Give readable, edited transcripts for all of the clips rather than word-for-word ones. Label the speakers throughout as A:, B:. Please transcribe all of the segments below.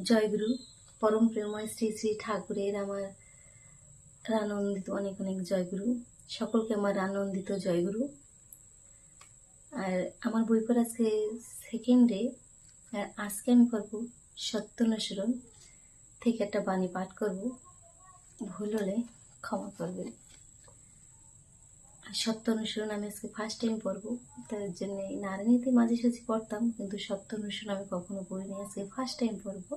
A: জয়গুরু। পরম প্রেমময় শ্রী শ্রী ঠাকুরের আমার রানন্দিত অনেক অনেক জয়গুরু। সকলকে আমার রানন্দিত জয়গুরু। আর আমার বই পড়া আজকে সেকেন্ডে। আর আজকে আমি করব সত্যানুসরণ থেকে একটা বাণী পাঠ করব, ভুল হলে ক্ষমা করবে। সত্যানুসরণ আমি আজকে ফার্স্ট টাইম পড়বো, তার জন্য নারায়ণীতে মাঝে সাঝে পড়তাম, কিন্তু সত্যানুসরণ আমি কখনো পড়িনি, আজকে ফার্স্ট টাইম পড়বো,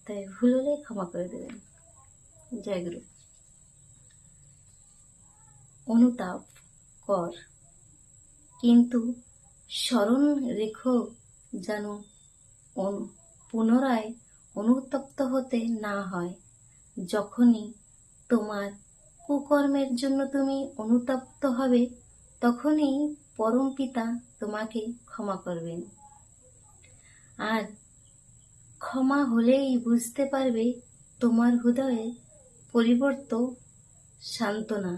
A: তাই ভুল হলে ক্ষমা করে দেবেন। জয়গুরু। অনুতাপ কর, কিন্তু স্মরণ রেখো যেন পুনরায় অনুতপ্ত হতে না হয়। যখনই তোমার কুকর্মের জন্য তুমি অনুতপ্ত হবে, তখনই পরম পিতা তোমাকে ক্ষমা করবেন। আর ক্ষমা হলেই বুঝতে পারবে তোমার হৃদয়ে পরিবর্তন, সান্ত্বনা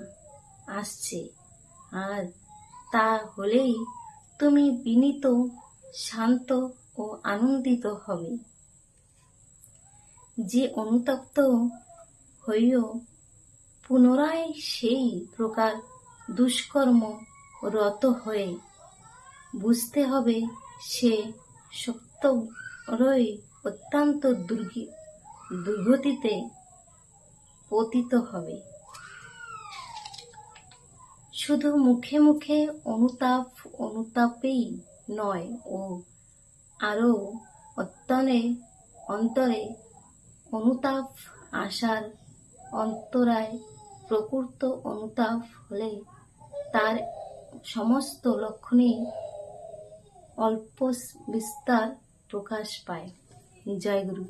A: আসছে। আর তা হলেই তুমি বিনীত, শান্ত ও আনন্দিত হবে। যে অনুতপ্ত হইও পুনরায় সেই প্রকার দুষ্কর্ম রত হয়ে, বুঝতে হবে সে সত্যই অত্যন্ত দুর্গতিতে পতিত হবে। শুধু মুখে মুখে অনুতাপেই নয়, ও আরো অন্তরে অনুতাপ আসার অন্তরায়। প্রকৃত অনুতাপ হলে তার সমস্ত লক্ষণেই অল্প বিস্তার প্রকাশ পায়। জয়গুরু।